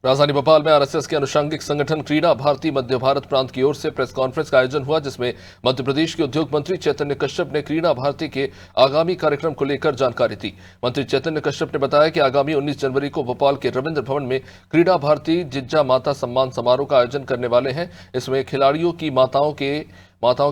राजधानी भोपाल में आरएसएस के अनुषंगिक संगठन क्रीड़ा भारती मध्य भारत प्रांत की ओर से प्रेस कॉन्फ्रेंस का आयोजन हुआ, जिसमें मध्य प्रदेश के उद्योग मंत्री चैतन्य कश्यप ने क्रीड़ा भारती के आगामी कार्यक्रम को लेकर जानकारी दी। मंत्री चैतन्य कश्यप ने बताया कि आगामी 19 जनवरी को भोपाल के रविंद्र भवन में क्रीड़ा भारती जिज्जा माता सम्मान समारोह का आयोजन करने वाले हैं। इसमें खिलाड़ियों की माताओं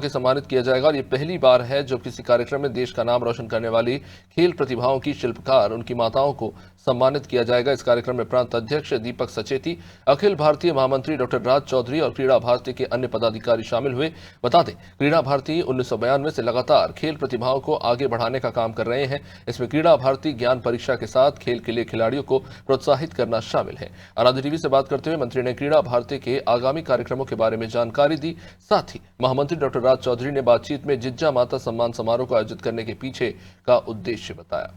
के सम्मानित किया जाएगा और ये पहली बार है जब किसी कार्यक्रम में देश का नाम रोशन करने वाली खेल प्रतिभाओं की शिल्पकार उनकी माताओं को सम्मानित किया जाएगा। इस कार्यक्रम में प्रांत अध्यक्ष दीपक सचेती, अखिल भारतीय महामंत्री डॉक्टर राज चौधरी और क्रीड़ा भारती के अन्य पदाधिकारी शामिल हुए। बता दें, क्रीड़ा भारती 1992 से लगातार खेल प्रतिभाओं को आगे बढ़ाने का काम कर रहे हैं। इसमें क्रीड़ा भारती ज्ञान परीक्षा के साथ खेल के लिए खिलाड़ियों को प्रोत्साहित करना शामिल है। आराध्य टीवी से बात करते हुए मंत्री ने क्रीड़ा भारती के आगामी कार्यक्रमों के बारे में जानकारी दी। साथ ही महामंत्री डॉक्टर राज चौधरी ने बातचीत में जिज्जा माता सम्मान समारोह को आयोजित करने के पीछे का उद्देश्य बताया।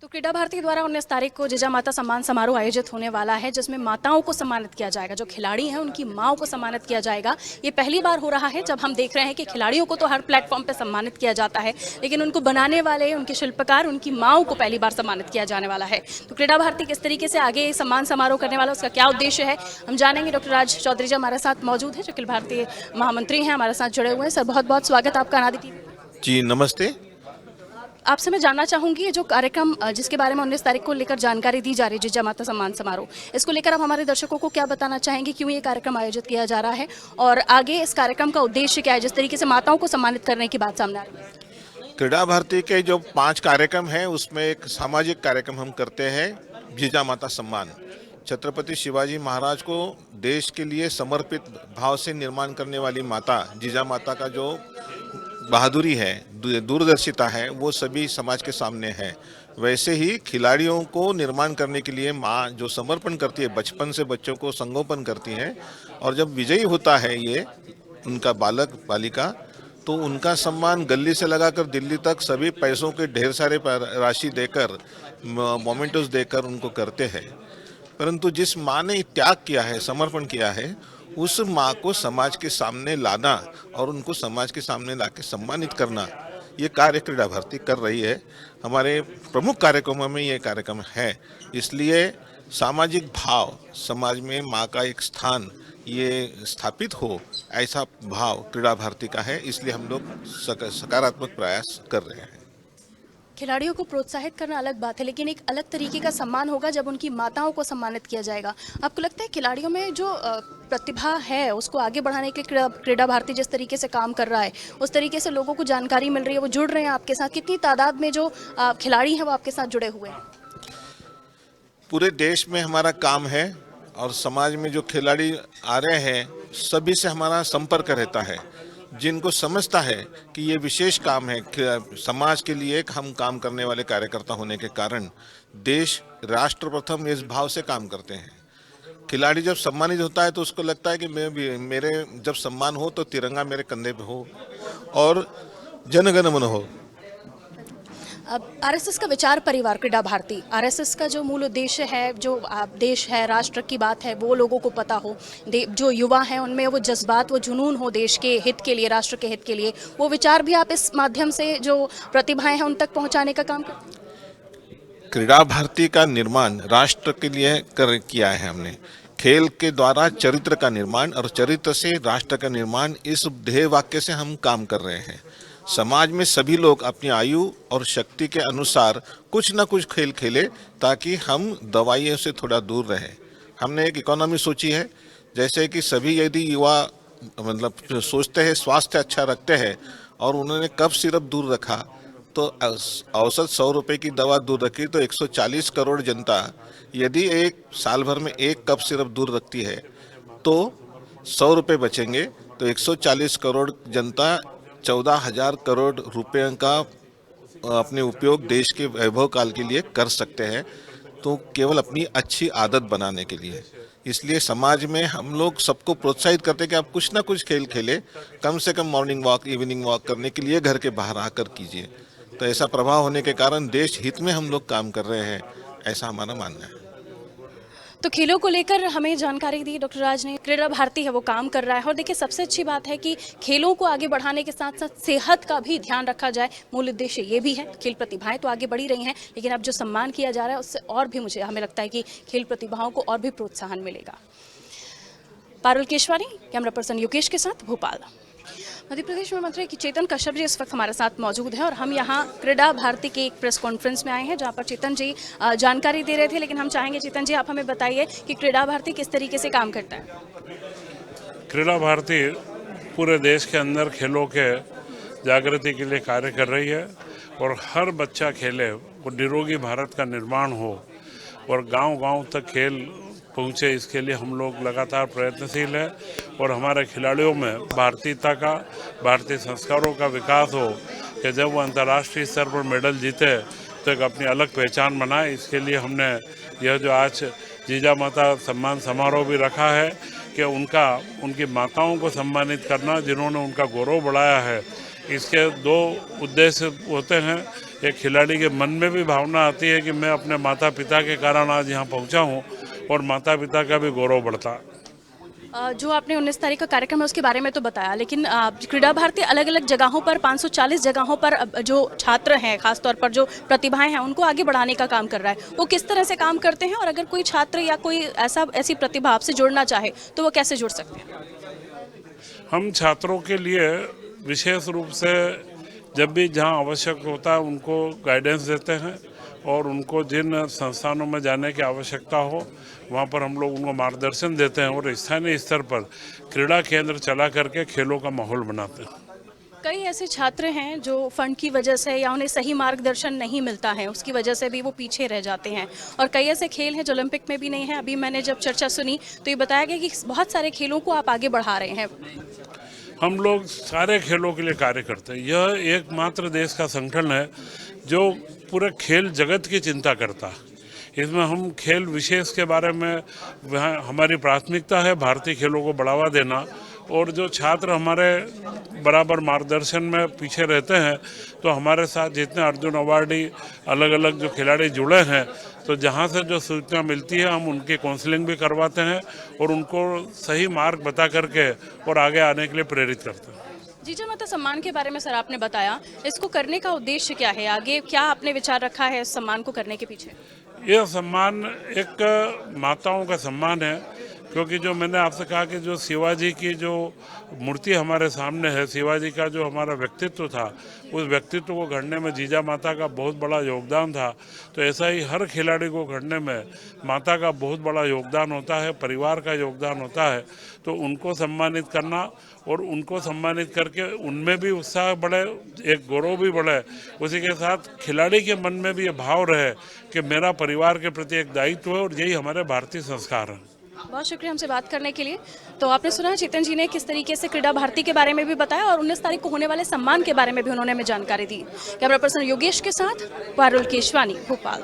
तो क्रीड़ा भारती द्वारा 19 तारीख को जिजा माता सम्मान समारोह आयोजित होने वाला है, जिसमें माताओं को सम्मानित किया जाएगा। जो खिलाड़ी हैं उनकी माओं को सम्मानित किया जाएगा। ये पहली बार हो रहा है जब हम देख रहे हैं कि खिलाड़ियों को तो हर प्लेटफॉर्म पे सम्मानित किया जाता है, लेकिन उनको बनाने वाले, उनके शिल्पकार, उनकी माओं को पहली बार सम्मानित किया जाने वाला है। तो क्रीड़ा भारती किस तरीके से आगे सम्मान समारोह करने वाला, उसका क्या उद्देश्य है, हम जानेंगे। डॉक्टर राज चौधरी जी हमारे साथ मौजूद है, जो अखिल भारतीय महामंत्री हैं, हमारे साथ जुड़े हुए हैं। सर, बहुत बहुत स्वागत आपका आराध्य टीवी। जी नमस्ते। आपसे मैं जानना चाहूंगी, ये जो कार्यक्रम जिसके बारे में 19 तारीख को लेकर जानकारी दी जा रही है, जिज्जा माता सम्मान समारोह, इसको लेकर आप हमारे दर्शकों को क्या बताना चाहेंगे, क्यों ये कार्यक्रम आयोजित किया जा रहा है और आगे इस कार्यक्रम का उद्देश्य क्या है, जिस तरीके से माताओं को सम्मानित करने की बात सामने आ रही है? क्रीड़ा भारती के जो 5 कार्यक्रम हैं उसमें एक सामाजिक कार्यक्रम हम करते हैं, जिजा माता सम्मान। छत्रपति शिवाजी महाराज को देश के लिए समर्पित भाव से निर्माण करने वाली माता जिजा माता का जो बहादुरी है, दूरदर्शिता है, वो सभी समाज के सामने है। वैसे ही खिलाड़ियों को निर्माण करने के लिए माँ जो समर्पण करती है, बचपन से बच्चों को संगोपन करती है, और जब विजयी होता है ये उनका बालक बालिका, तो उनका सम्मान गली से लगाकर दिल्ली तक सभी पैसों के ढेर सारे राशि देकर, मोमेंटोस देकर उनको करते हैं। परंतु जिस माँ ने त्याग किया है, समर्पण किया है, उस माँ को समाज के सामने लाना और उनको समाज के सामने लाके सम्मानित करना, ये कार्य क्रीड़ा भारती कर रही है। हमारे प्रमुख कार्यक्रमों में ये कार्यक्रम है। इसलिए सामाजिक भाव, समाज में माँ का एक स्थान ये स्थापित हो, ऐसा भाव क्रीड़ा भारती का है। इसलिए हम लोग सकारात्मक प्रयास कर रहे हैं। खिलाड़ियों को प्रोत्साहित करना अलग बात है, लेकिन एक अलग तरीके का सम्मान होगा जब उनकी माताओं को सम्मानित किया जाएगा। आपको लगता है खिलाड़ियों में जो प्रतिभा है उसको आगे बढ़ाने के लिए क्रीड़ा भारती जिस तरीके से काम कर रहा है, उस तरीके से लोगों को जानकारी मिल रही है, वो जुड़ रहे हैं आपके साथ? कितनी तादाद में जो खिलाड़ी हैं वो आपके साथ जुड़े हुए हैं? पूरे देश में हमारा काम है और समाज में जो खिलाड़ी आ रहे हैं सभी से हमारा संपर्क रहता है। जिनको समझता है कि ये विशेष काम है, समाज के लिए हम काम करने वाले कार्यकर्ता होने के कारण देश राष्ट्र प्रथम इस भाव से काम करते हैं। खिलाड़ी जब सम्मानित होता है तो उसको लगता है कि मेरे जब सम्मान हो तो तिरंगा मेरे कंधे पे हो और जनगण मन हो। अब आरएसएस का विचार परिवार क्रीड़ा भारती, आरएसएस का जो मूल उद्देश्य है, जो देश है, राष्ट्र की बात है, वो लोगों को पता हो, जो युवा हैं उनमें वो जज्बात, वो जुनून हो देश के हित के लिए, राष्ट्र के हित के लिए, वो विचार भी आप इस माध्यम से जो प्रतिभाएं हैं उन तक पहुंचाने का काम करते हैं? क्रीड़ा भारती का निर्माण राष्ट्र के लिए किया है हमने। खेल के द्वारा चरित्र का निर्माण और चरित्र से राष्ट्र का निर्माण, इस ध्येय वाक्य से हम काम कर रहे हैं। समाज में सभी लोग अपनी आयु और शक्ति के अनुसार कुछ न कुछ खेल खेले ताकि हम दवाइयों से थोड़ा दूर रहें। हमने एक इकोनॉमी सोची है, जैसे कि सभी यदि युवा मतलब सोचते हैं स्वास्थ्य अच्छा रखते हैं और उन्होंने कफ सिरप दूर रखा तो औसत 100 रुपये की दवा दूर रखी, तो 140 करोड़ जनता यदि एक साल भर में एक कप सिरप दूर रखती है तो 100 रुपये बचेंगे। तो 140 करोड़ जनता 14,000 करोड़ रुपए का अपने उपयोग देश के वैभव काल के लिए कर सकते हैं, तो केवल अपनी अच्छी आदत बनाने के लिए। इसलिए समाज में हम लोग सबको प्रोत्साहित करते हैं कि आप कुछ ना कुछ खेल खेले, कम से कम मॉर्निंग वॉक, इवनिंग वॉक करने के लिए घर के बाहर आकर कीजिए। तो ऐसा प्रभाव होने के कारण देश हित में हम लोग काम कर रहे हैं, ऐसा हमारा मानना है। तो खेलों को लेकर हमें जानकारी दी डॉक्टर राज ने। क्रीड़ा भारती है वो काम कर रहा है और देखिए सबसे अच्छी बात है कि खेलों को आगे बढ़ाने के साथ साथ सेहत का भी ध्यान रखा जाए। मूल उद्देश्य ये भी है। खेल प्रतिभाएं तो आगे बढ़ी रही हैं, लेकिन अब जो सम्मान किया जा रहा है उससे और भी हमें लगता है कि खेल प्रतिभाओं को और भी प्रोत्साहन मिलेगा। पारुल केशवानी, कैमरा पर्सन योगेश के साथ, भोपाल। मध्य प्रदेश में मंत्री चेतन कश्यप जी इस वक्त हमारे साथ मौजूद हैं और हम यहाँ क्रीड़ा भारती के एक प्रेस कॉन्फ्रेंस में आए हैं जहाँ पर चेतन जी जानकारी दे रहे थे। लेकिन हम चाहेंगे चेतन जी आप हमें बताइए कि क्रीड़ा भारती किस तरीके से काम करता है। क्रीड़ा भारती पूरे देश के अंदर खेलों के जागृति के लिए कार्य कर रही है और हर बच्चा खेले, वो निरोगी भारत का निर्माण हो और गांव-गांव तक खेल पहुँचे, इसके लिए हम लोग लगातार प्रयत्नशील है और हमारे खिलाड़ियों में भारतीयता का, भारतीय संस्कारों का विकास हो कि जब वो अंतर्राष्ट्रीय स्तर पर मेडल जीते तो एक अपनी अलग पहचान बनाए। इसके लिए हमने यह जो आज जीजा माता सम्मान समारोह भी रखा है कि उनकी माताओं को सम्मानित करना जिन्होंने उनका गौरव बढ़ाया है। इसके दो उद्देश्य होते हैं। एक खिलाड़ी के मन में भी भावना आती है कि मैं अपने माता पिता के कारण आज यहाँ पहुँचा हूँ और माता पिता का भी गौरव बढ़ता। जो आपने 19 तारीख का कार्यक्रम है उसके बारे में तो बताया, लेकिन क्रीड़ा भारती अलग अलग जगहों पर 540 जगहों पर जो छात्र हैं, खासतौर पर जो प्रतिभाएं हैं, उनको आगे बढ़ाने का काम कर रहा है। वो किस तरह से काम करते हैं और अगर कोई छात्र या कोई ऐसी प्रतिभा आपसे जुड़ना चाहे तो वो कैसे जुड़ सकते हैं? हम छात्रों के लिए विशेष रूप से जब भी जहाँ आवश्यक होता है उनको गाइडेंस देते हैं और उनको जिन संस्थानों में जाने की आवश्यकता हो वहाँ पर हम लोग उनको मार्गदर्शन देते हैं और स्थानीय स्तर पर क्रीड़ा केंद्र चला करके खेलों का माहौल बनाते हैं। कई ऐसे छात्र हैं जो फंड की वजह से या उन्हें सही मार्गदर्शन नहीं मिलता है, उसकी वजह से भी वो पीछे रह जाते हैं और कई ऐसे खेल हैं जो ओलंपिक में भी नहीं है। अभी मैंने जब चर्चा सुनी तो ये बताया गया कि बहुत सारे खेलों को आप आगे बढ़ा रहे हैं। हम लोग सारे खेलों के लिए कार्य करते हैं। यह एकमात्र देश का संगठन है जो पूरे खेल जगत की चिंता करता है। इसमें हम खेल विशेष के बारे में हमारी प्राथमिकता है भारतीय खेलों को बढ़ावा देना और जो छात्र हमारे बराबर मार्गदर्शन में पीछे रहते हैं तो हमारे साथ जितने अर्जुन अवार्डी अलग अलग जो खिलाड़ी जुड़े हैं तो जहाँ से जो सूचना मिलती है हम उनकी काउंसलिंग भी करवाते हैं और उनको सही मार्ग बता करके और आगे आने के लिए प्रेरित करते हैं। जीजा माता सम्मान के बारे में सर आपने बताया, इसको करने का उद्देश्य क्या है, आगे क्या आपने विचार रखा है इस सम्मान को करने के पीछे? यह सम्मान एक माताओं का सम्मान है क्योंकि जो मैंने आपसे कहा कि जो शिवाजी की जो मूर्ति हमारे सामने है, शिवाजी का जो हमारा व्यक्तित्व था, उस व्यक्तित्व को गढ़ने में जीजा माता का बहुत बड़ा योगदान था। तो ऐसा ही हर खिलाड़ी को गढ़ने में माता का बहुत बड़ा योगदान होता है, परिवार का योगदान होता है। तो उनको सम्मानित करना और उनको सम्मानित करके उनमें भी उत्साह बढ़े, एक गौरव भी बढ़े, उसी के साथ खिलाड़ी के मन में भी ये भाव रहे कि मेरा परिवार के प्रति एक दायित्व है और यही हमारे भारतीय संस्कार हैं। बहुत शुक्रिया हमसे बात करने के लिए। तो आपने सुना चेतन जी ने किस तरीके से क्रीड़ा भारती के बारे में भी बताया और 19 तारीख को होने वाले सम्मान के बारे में भी उन्होंने हमें जानकारी दी। कैमरा पर्सन योगेश के साथ पारुल केशवानी, भोपाल।